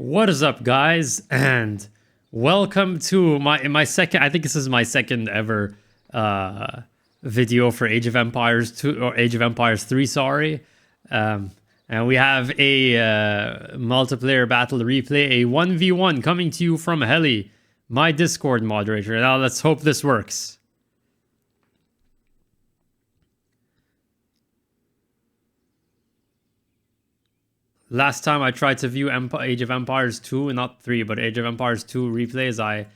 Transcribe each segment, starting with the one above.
What is up, guys, and welcome to my second. I think this is my second ever video for Age of Empires 2 or Age of Empires 3. Sorry, and we have a multiplayer battle replay, a 1v1 coming to you from Heli, my Discord moderator. Now let's hope this works. Last time I tried to view Age of Empires 2, not 3, but Age of Empires 2 replays, I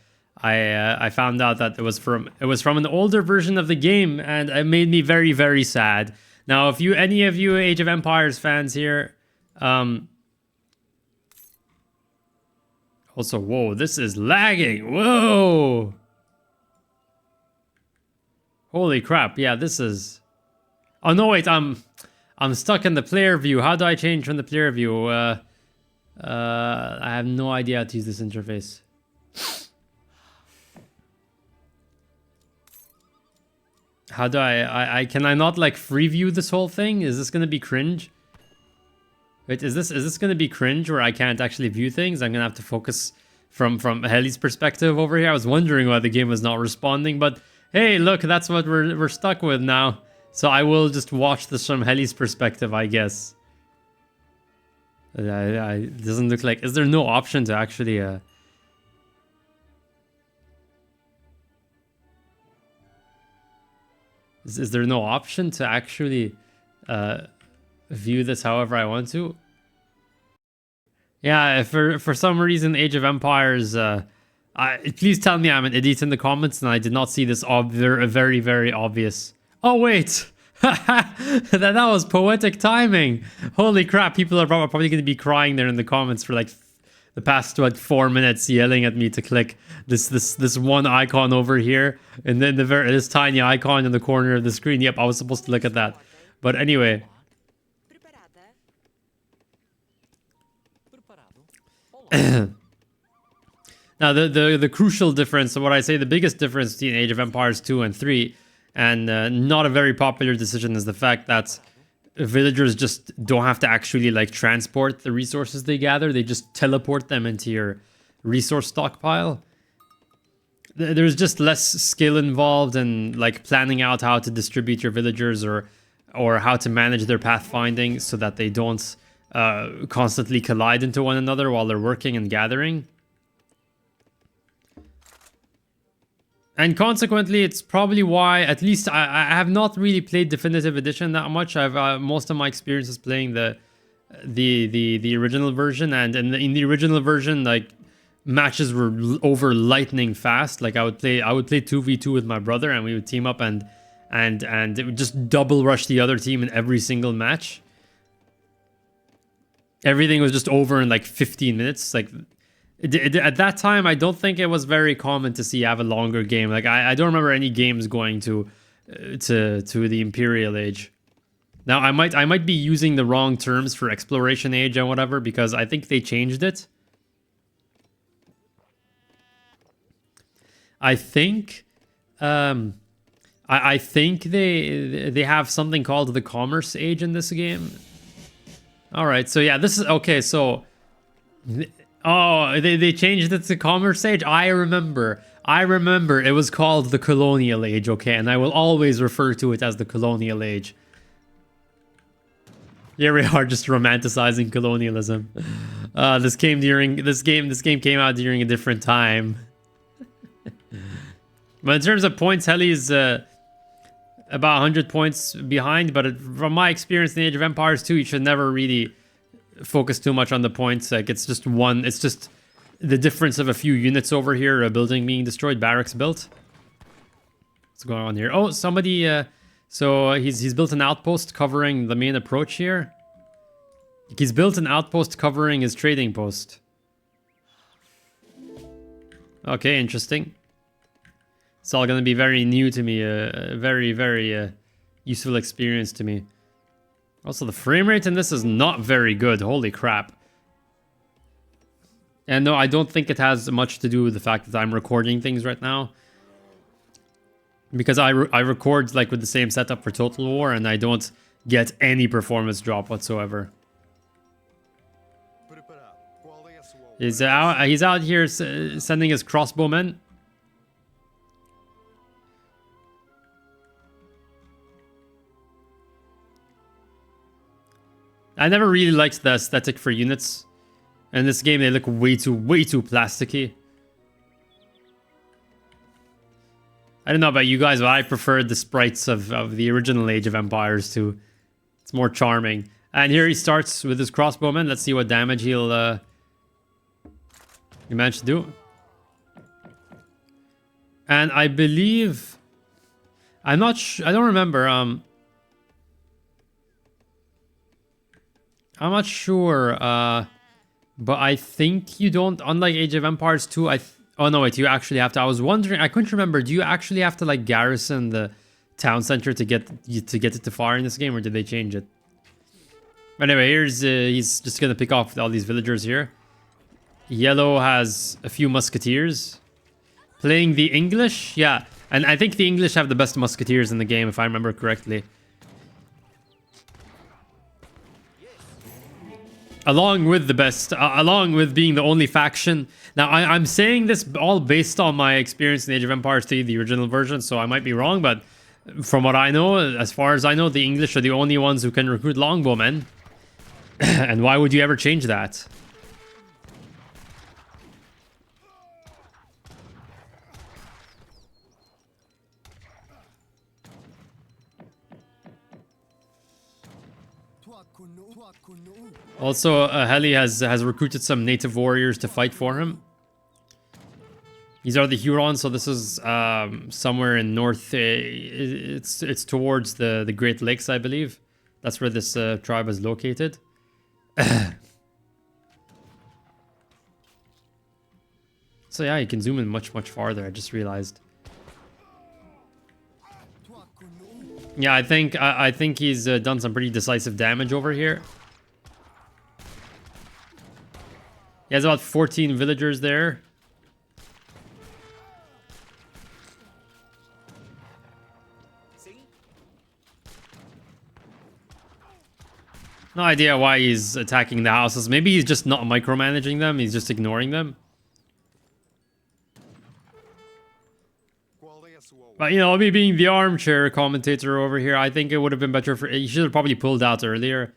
found out that it was from an older version of the game, and it made me very, very sad. Now, if any of you Age of Empires fans here, also, whoa, this is lagging. Whoa. Holy crap. Yeah, this is... Oh, no, wait, I'm stuck in the player view. How do I change from the player view? I have no idea how to use this interface. How do can I not like free view this whole thing? Is this gonna be cringe? Wait, is this gonna be cringe where I can't actually view things? I'm gonna have to focus from Heli's perspective over here. I was wondering why the game was not responding, but hey, look, that's what we're stuck with now. So I will just watch this from Heli's perspective, I guess. It doesn't look like... Is there no option to actually... Is there no option to actually view this however I want to? Yeah, if for some reason Age of Empires... please tell me I'm an idiot in the comments and I did not see this very, very obvious... Oh, wait. that was poetic timing. Holy crap. People are probably going to be crying there in the comments for like the past 4 minutes, yelling at me to click this one icon over here. And then this tiny icon in the corner of the screen. Yep, I was supposed to look at that. But anyway. Now, the crucial difference, so what I say the biggest difference between Age of Empires 2 and 3... And not a very popular decision is the fact that villagers just don't have to actually like transport the resources they gather. They just teleport them into your resource stockpile. There's just less skill involved in like planning out how to distribute your villagers or how to manage their pathfinding so that they don't constantly collide into one another while they're working and gathering. And consequently, it's probably why, at least I have not really played Definitive Edition that much. I've most of my experience is playing the original version, and in the original version, like matches were over lightning fast. Like I would play 2v2 with my brother, and we would team up and it would just double rush the other team in every single match. Everything was just over in like 15 minutes. Like. At that time, I don't think it was very common to see have a longer game. Like I don't remember any games going to the Imperial Age. Now I might be using the wrong terms for Exploration Age and whatever because I think they changed it. I think I think they have something called the Commerce Age in this game. All right, so yeah, this is okay. So. Oh, they changed it to Commerce Age? I remember. It was called the Colonial Age, okay? And I will always refer to it as the Colonial Age. Here we are just romanticizing colonialism. This game came out during a different time. But in terms of points, Heli's about 100 points behind, but from my experience in Age of Empires 2, you should never really focus too much on the points. Like it's just the difference of a few units over here, a building being destroyed, barracks built. What's going on here? Oh, somebody so he's built an outpost covering the main approach here. He's built an outpost covering his trading post. Okay, interesting. It's all gonna be very new to me, very, very useful experience to me. Also, the frame rate in this is not very good. Holy crap. And no, I don't think it has much to do with the fact that I'm recording things right now. Because I record like with the same setup for Total War and I don't get any performance drop whatsoever. He's out here sending his crossbowmen. I never really liked the aesthetic for units. In this game, they look way too plasticky. I don't know about you guys, but I preferred the sprites of the original Age of Empires too. It's more charming. And here he starts with his crossbowman. Let's see what damage he'll manage to do. And I believe, I don't remember. I'm not sure. But I think you don't, unlike Age of Empires 2, oh no, wait, you actually have to. I was wondering, I couldn't remember, do you actually have to like garrison the town center to get it to fire in this game, or did they change it? Anyway, he's just gonna pick off all these villagers here. Yellow has a few musketeers. Playing the English, yeah. And I think the English have the best musketeers in the game, if I remember correctly. Along with the best, along with being the only faction. Now, I'm saying this all based on my experience in Age of Empires 3, the original version, so I might be wrong, but from what I know, as far as I know, the English are the only ones who can recruit longbowmen. And why would you ever change that? Also, Heli has recruited some native warriors to fight for him. These are the Hurons, so this is somewhere in north. It's towards the Great Lakes, I believe. That's where this tribe is located. So yeah, you can zoom in much farther. I just realized. Yeah, I think he's done some pretty decisive damage over here. He has about 14 villagers there. No idea why he's attacking the houses. Maybe he's just not micromanaging them. He's just ignoring them. But, you know, me being the armchair commentator over here, I think it would have been better for... He should have probably pulled out earlier.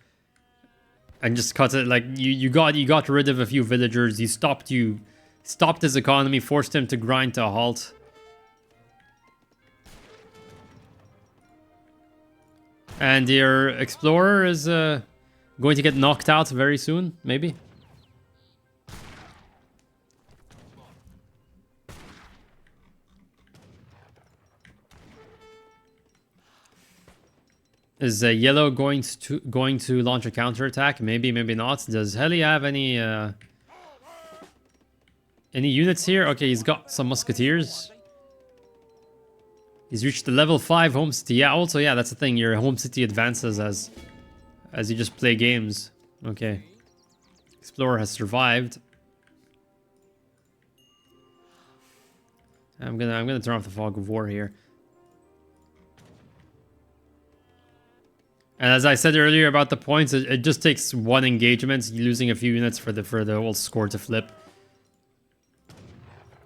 And just cut it. Like, you got rid of a few villagers. You stopped his economy, forced him to grind to a halt. And your explorer is going to get knocked out very soon, maybe. Is Yellow going to launch a counterattack? Maybe, maybe not. Does Heli have any units here? Okay, he's got some musketeers. He's reached the level 5 home city. Yeah, also, yeah, that's the thing. Your home city advances as you just play games. Okay. Explorer has survived. I'm gonna turn off the fog of war here. And as I said earlier about the points, it just takes one engagement, losing a few units for the whole score to flip.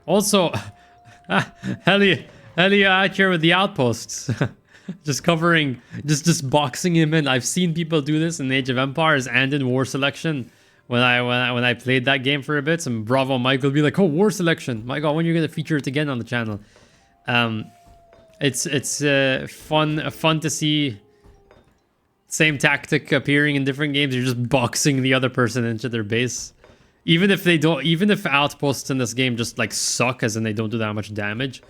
Also, Heli out here with the outposts. Just covering, just boxing him in. I've seen people do this in Age of Empires and in War Selection. When I played that game for a bit, some Bravo Mike will be like, "Oh, War Selection! My God, when you're gonna feature it again on the channel?" It's fun to see. Same tactic appearing in different games. You're just boxing the other person into their base. Even if outposts in this game just like suck, as in they don't do that much damage,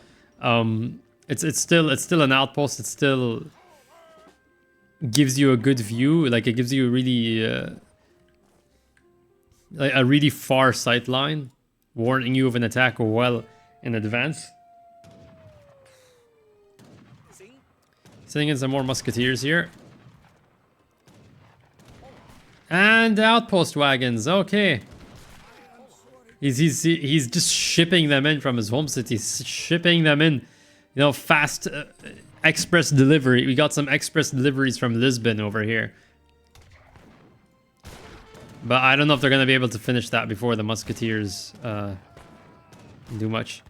it's still an outpost. It still gives you a good view. Like, it gives you like a really far sight line, warning you of an attack well in advance. Sending in some more musketeers here. And outpost wagons, okay. He's just shipping them in from his home city, shipping them in, you know, fast express delivery. We got some express deliveries from Lisbon over here. But I don't know if they're going to be able to finish that before the Musketeers do much.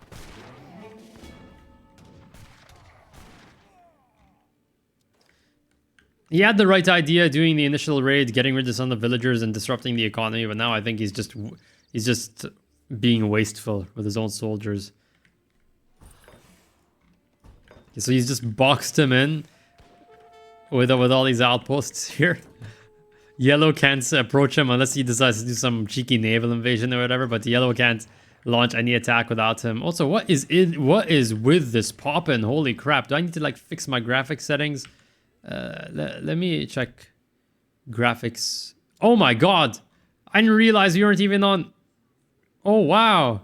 He had the right idea doing the initial raid, getting rid of some of the villagers and disrupting the economy, but now I think he's just being wasteful with his own soldiers. So he's just boxed him in with all these outposts here. Yellow can't approach him unless he decides to do some cheeky naval invasion or whatever, but Yellow can't launch any attack without him. Also, what is with this poppin'? Holy crap. Do I need to like fix my graphics settings? Let me check graphics. Oh my god. I didn't realize you weren't even on. Oh wow.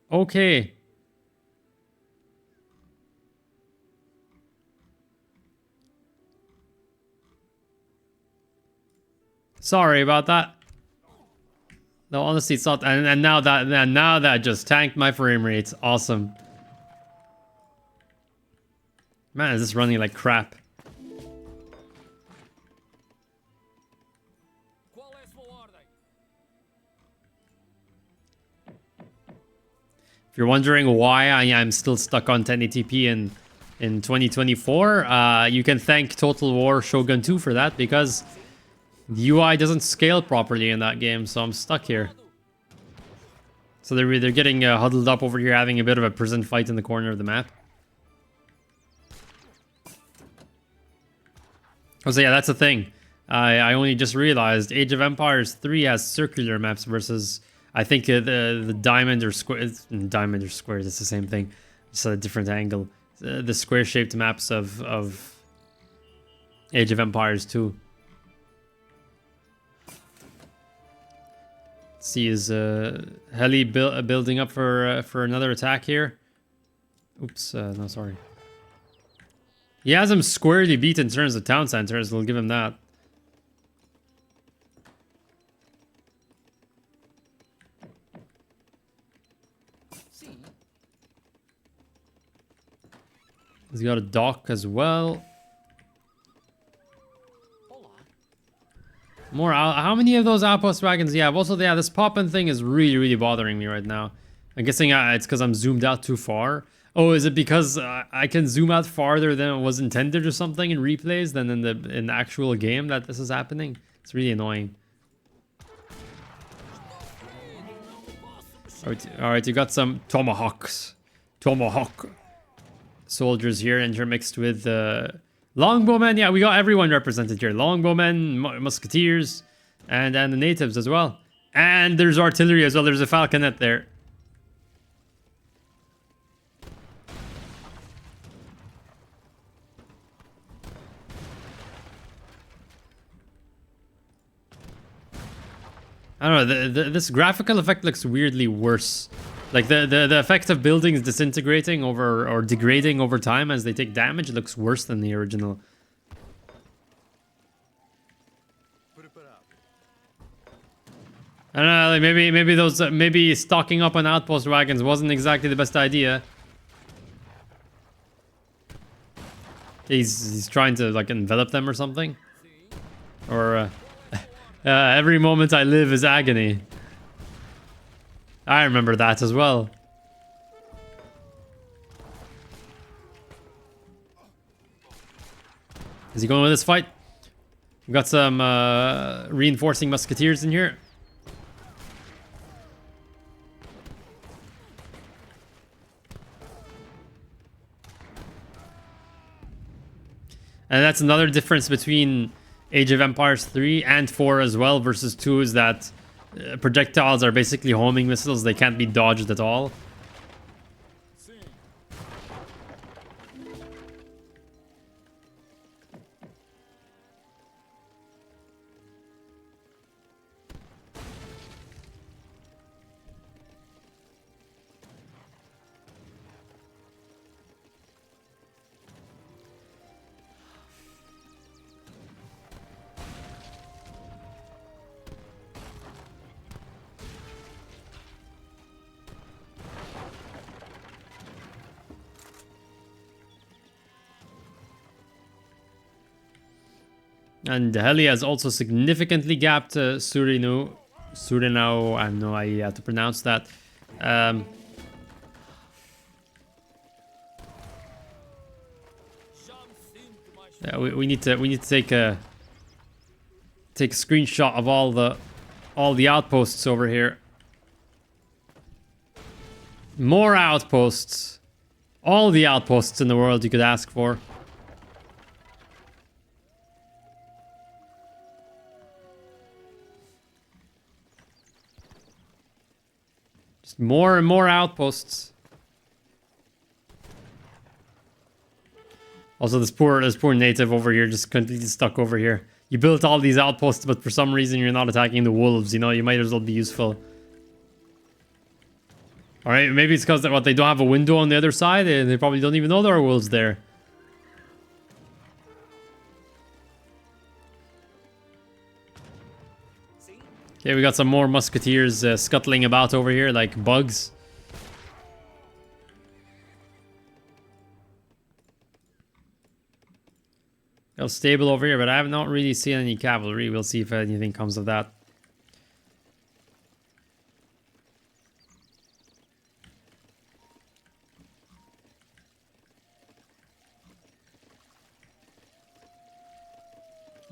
Okay. Sorry about that. No, honestly, it's not. And now that just tanked my frame rates. Awesome. Man, is this running like crap? If you're wondering why I am still stuck on 1080p in 2024, you can thank Total War Shogun 2 for that, because the UI doesn't scale properly in that game, so I'm stuck here. So they're getting huddled up over here, having a bit of a prison fight in the corner of the map. Oh, so yeah, that's the thing. I only just realized Age of Empires 3 has circular maps versus, I think, the diamond or square. Diamond or squares, it's the same thing. Just a different angle. The square-shaped maps of Age of Empires 2. See, is heli building up for another attack here? Oops, no, sorry. He has him squarely beat in terms of town centers. We'll give him that. He's got a dock as well. More. How many of those outpost wagons do you have? Also, yeah, this pop-in thing is really bothering me right now. I'm guessing it's because I'm zoomed out too far. Oh, is it because I can zoom out farther than it was intended or something in replays than in the actual game that this is happening? It's really annoying. Alright, you got some tomahawks. Tomahawk soldiers here intermixed with longbowmen. Yeah, we got everyone represented here. Longbowmen, musketeers, and the natives as well. And there's artillery as well. There's a falconet there. I don't know, this graphical effect looks weirdly worse. Like the effect of buildings disintegrating or degrading over time as they take damage looks worse than the original. I don't know, like maybe stocking up on outpost wagons wasn't exactly the best idea. He's trying to like envelop them or something. Or every moment I live is agony. I remember that as well. Is he going with this fight? We've got some reinforcing musketeers in here. And that's another difference between Age of Empires 3 and 4 as well versus 2 is that projectiles are basically homing missiles. They can't be dodged at all. And Heli has also significantly gapped Surinu Surinao, I have no idea how to pronounce that. Yeah, we need to take a screenshot of all the outposts over here. More outposts. All the outposts in the world you could ask for. Just more and more outposts. Also, this poor native over here just completely stuck over here. You built all these outposts, but for some reason you're not attacking the wolves. You know, you might as well be useful. Alright, maybe it's because they don't have a window on the other side, and they probably don't even know there are wolves there. Okay, we got some more musketeers scuttling about over here like bugs. Got stable over here, but I have not really seen any cavalry. We'll see if anything comes of that.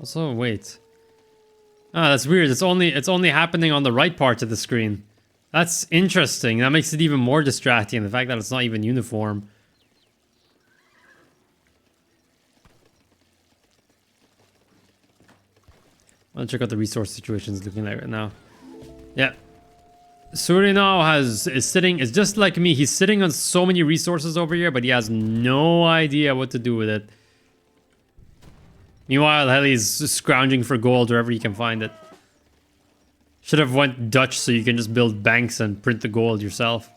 Also, wait. Ah, that's weird. It's only happening on the right part of the screen. That's interesting. That makes it even more distracting. The fact that it's not even uniform. I'll check out the resource situations looking like right now. Yeah. Surinao is just like me. He's sitting on so many resources over here, but he has no idea what to do with it. Meanwhile, Heli's scrounging for gold wherever he can find it. Should have went Dutch so you can just build banks and print the gold yourself.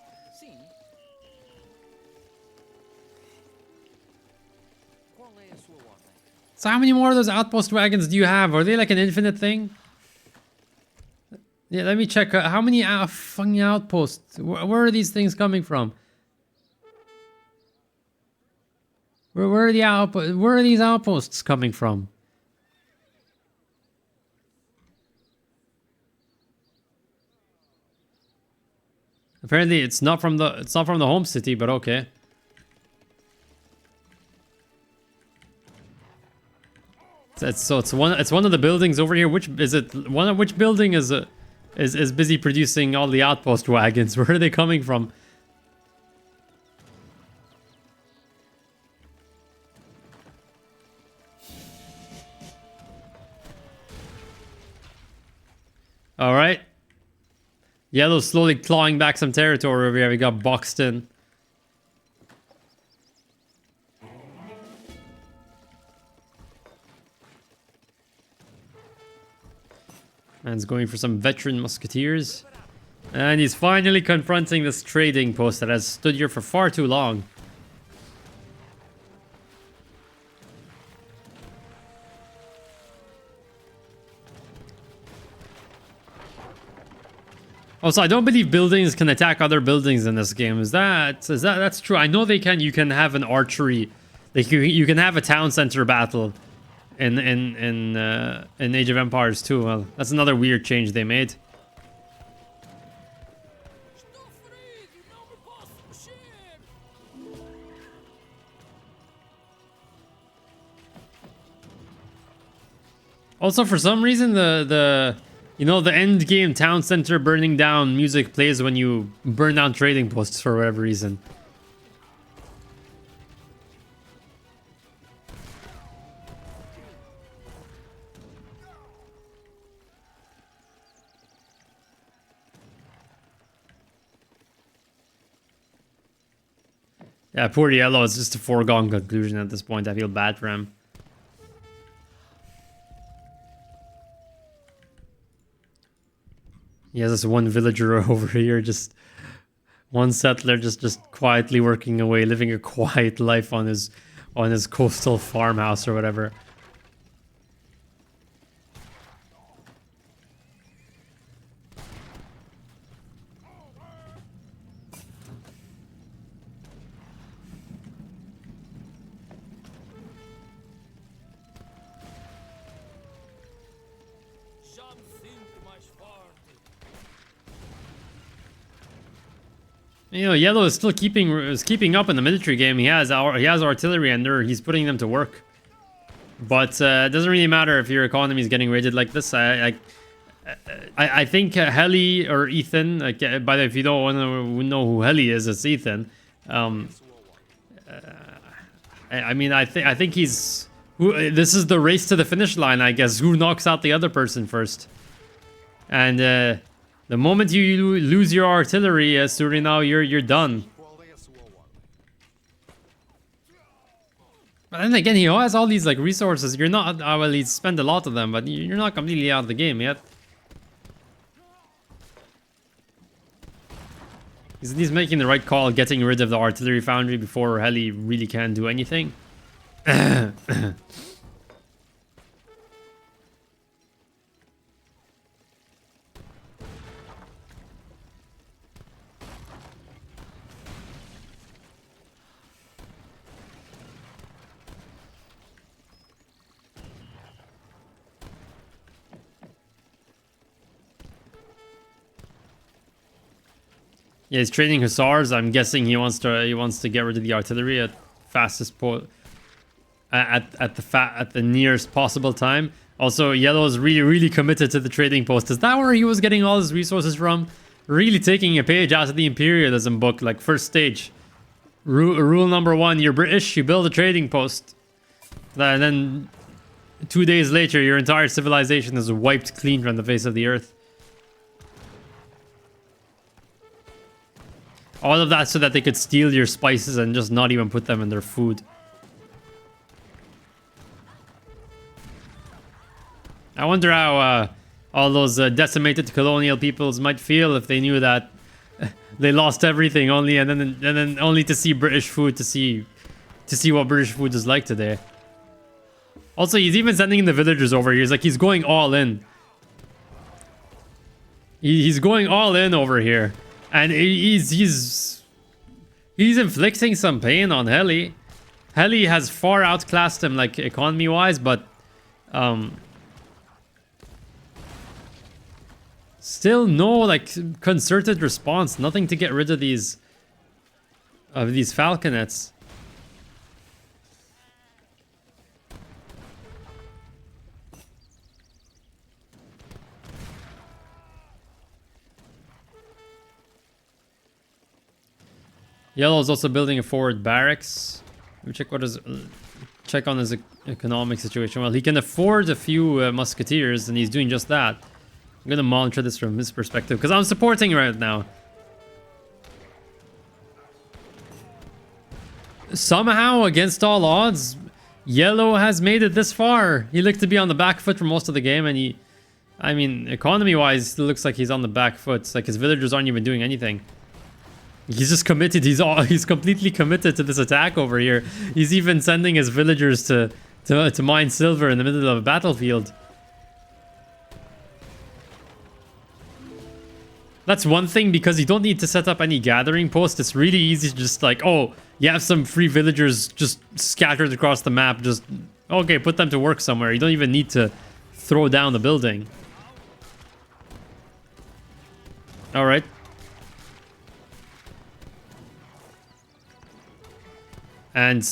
So how many more of those outpost wagons do you have? Are they like an infinite thing? Yeah, let me check. How many fucking outposts? Where are these things coming from? Where are these outposts coming from? Apparently, it's not from the home city, but okay. It's one of the buildings over here. Which is it? Which building is busy producing all the outpost wagons? Where are they coming from? All right. Yellow's slowly clawing back some territory over here. We got boxed in. Man's going for some veteran musketeers. And he's finally confronting this trading post that has stood here for far too long. Also, I don't believe buildings can attack other buildings in this game. That's true? I know they can. You can have an archery, like you can have a town center battle, in Age of Empires 2. Well, that's another weird change they made. Also, for some reason, the end game town center burning down music plays when you burn down trading posts for whatever reason. Yeah, poor Yellow. It's just a foregone conclusion at this point. I feel bad for him. He has this one villager over here, just one settler, just quietly working away, living a quiet life on his coastal farmhouse or whatever. You know, Yellow is still keeping up in the military game. He has artillery, and he's putting them to work. But it doesn't really matter if your economy is getting raided like this. I think Heli or Ethan. By the way, if you don't want to know who Heli is, it's Ethan. I mean, I think he's. This is the race to the finish line, I guess. Who knocks out the other person first? And the moment you lose your artillery, Surinao, you're done. But then again, he has all these like resources. You're not. Well, he's spent a lot of them, but you're not completely out of the game yet. He's making the right call, getting rid of the artillery foundry before Heli really can do anything. Yeah, he's training hussars. I'm guessing he wants to get rid of the artillery at fastest at the nearest possible time. Also, Yellow is really committed to the trading post. Is that where he was getting all his resources from? Really taking a page out of the imperialism book, like first stage. Rule number 1: you're British, you build a trading post. And then 2 days later, your entire civilization is wiped clean from the face of the earth. All of that so that they could steal your spices and just not even put them in their food. I wonder how all those decimated colonial peoples might feel if they knew that they lost everything and then only to see British food, to see what British food is like today. Also, he's even sending the villagers over here. He's going all in. He's going all in over here. And he's inflicting some pain on Heli. Heli has far outclassed him, like, economy-wise, but still no, like, concerted response. Nothing to get rid of these falconets. Yellow is also building a forward barracks. Let me check on his economic situation. Well, he can afford a few musketeers, and he's doing just that. I'm gonna monitor this from his perspective because I'm supporting right now. Somehow, against all odds, Yellow has made it this far. He looked to be on the back foot for most of the game, and I mean, economy-wise, it looks like he's on the back foot. Like, his villagers aren't even doing anything. He's just committed. He's completely committed to this attack over here. He's even sending his villagers to mine silver in the middle of a battlefield. That's one thing, because you don't need to set up any gathering posts. It's really easy to just like, oh, you have some free villagers just scattered across the map. Just, okay, put them to work somewhere. You don't even need to throw down the building. All right. And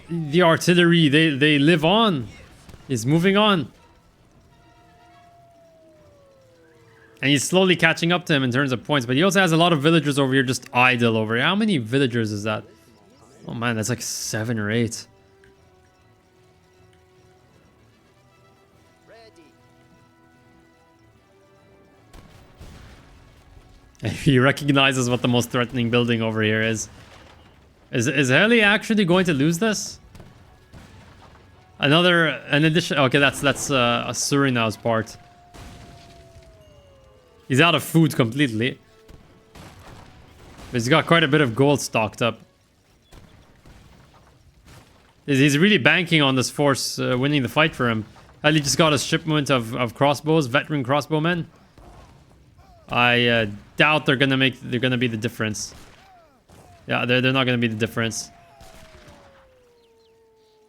the artillery, they live on. He's moving on. And he's slowly catching up to him in terms of points. But he also has a lot of villagers over here just idle over here. How many villagers is that? Oh man, that's like 7 or 8. He recognizes what the most threatening building over here is. Is Heli actually going to lose this? An addition. Okay, that's a Surinao's part. He's out of food completely. But he's got quite a bit of gold stocked up. He's really banking on this force winning the fight for him. Heli just got a shipment of crossbows, veteran crossbowmen. I doubt they're gonna be the difference. Yeah, they're not gonna be the difference.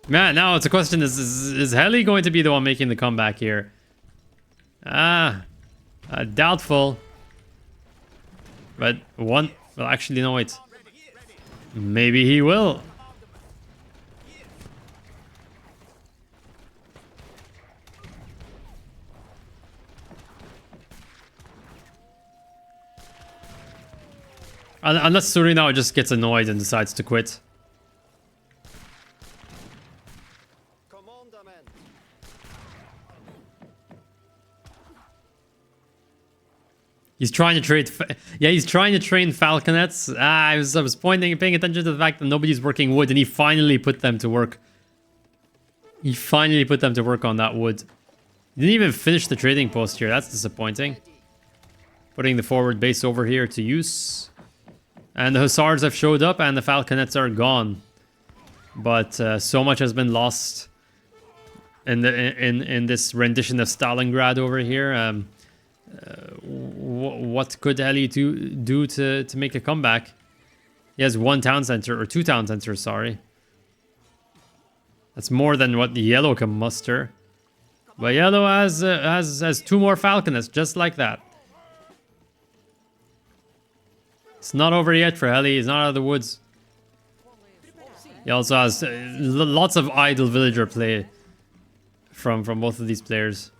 Man, now it's a question: is Heli going to be the one making the comeback here? Doubtful. But Well, actually, no, wait. Maybe he will. Unless Surinao just gets annoyed and decides to quit. He's trying to trade. Yeah, he's trying to train falconets. I was paying attention to the fact that nobody's working wood, and he finally put them to work. He finally put them to work on that wood. He didn't even finish the trading post here. That's disappointing. Putting the forward base over here to use. And the hussars have showed up, and the falconets are gone. But so much has been lost in this rendition of Stalingrad over here. What could Heli do to make a comeback? He has one town center, or two town centers, sorry. That's more than what the yellow can muster. But yellow has two more falconets, just like that. It's not over yet for Heli. He's not out of the woods. He also has lots of idle villager play from both of these players.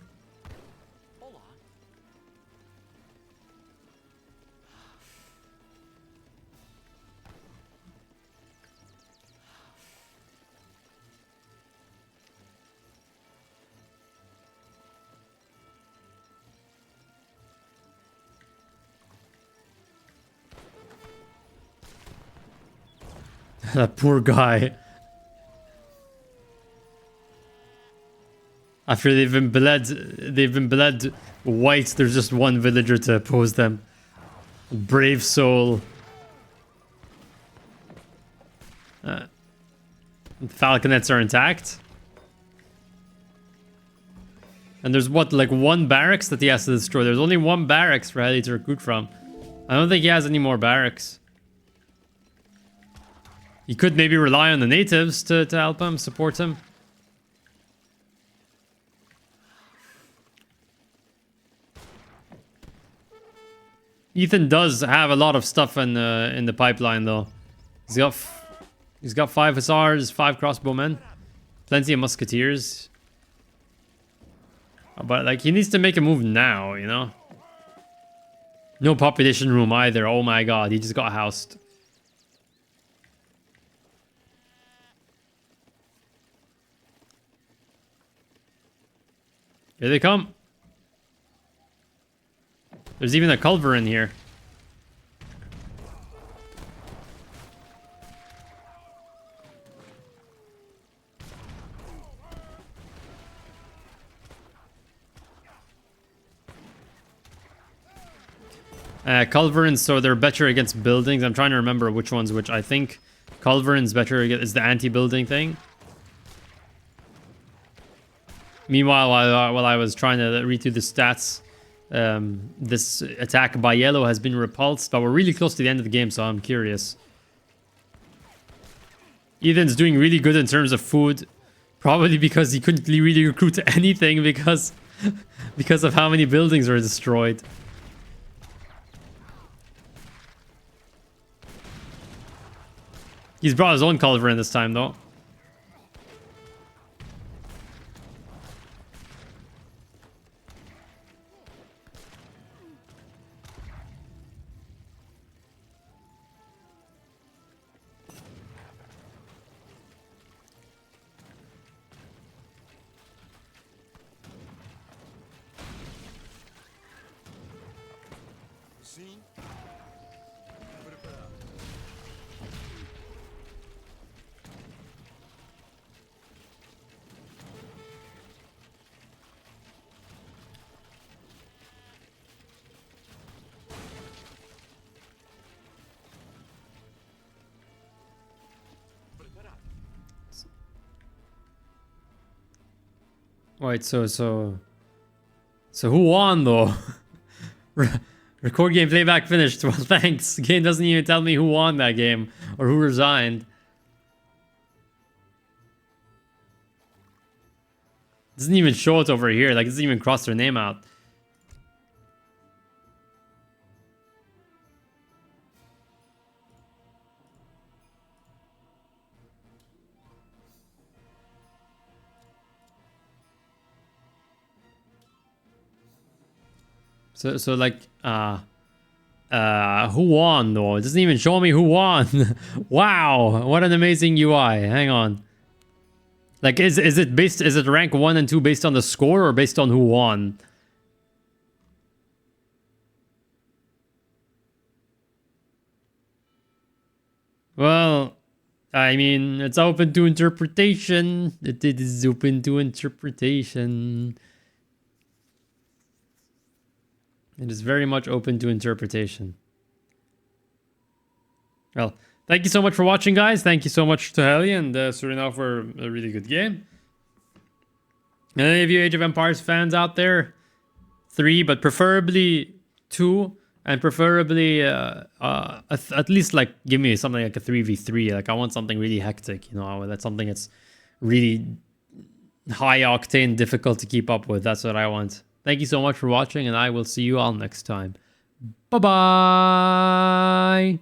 That poor guy. After they've been bled white, there's just one villager to oppose them. Brave soul. Falconets are intact. And there's what, like one barracks that he has to destroy. There's only one barracks for Heli to recruit from. I don't think he has any more barracks. He could maybe rely on the natives to help him, support him. Ethan does have a lot of stuff in the pipeline, though. He's got 5 hussars, 5 crossbowmen, plenty of musketeers. But like, he needs to make a move now, you know. No population room either. Oh my god, he just got housed. Here they come. There's even a culver in here. Culverins, so they're better against buildings. I'm trying to remember which one's which. I think Culverins better is the anti-building thing. Meanwhile, while I was trying to read through the stats, this attack by yellow has been repulsed, but we're really close to the end of the game, so I'm curious. Ethan's doing really good in terms of food, probably because he couldn't really recruit anything because of how many buildings were destroyed. He's brought his own culverin this time, though. Wait, so who won though? Record game playback finished. Well, thanks. The game doesn't even tell me who won that game or who resigned. It doesn't even show it over here. Like, it doesn't even cross their name out. So like, who won though? It doesn't even show me who won. Wow, what an amazing UI. Hang on. Like, is it rank 1 and 2 based on the score or based on who won? Well, I mean, it's open to interpretation. It is open to interpretation. It is very much open to interpretation. Well, thank you so much for watching, guys. Thank you so much to Heli and Suriname for a really good game. And any of you Age of Empires fans out there, 3, but preferably 2. And preferably, at least, like, give me something like a 3v3. Like, I want something really hectic, you know? That's something that's really high-octane, difficult to keep up with. That's what I want. Thank you so much for watching, and I will see you all next time. Bye-bye!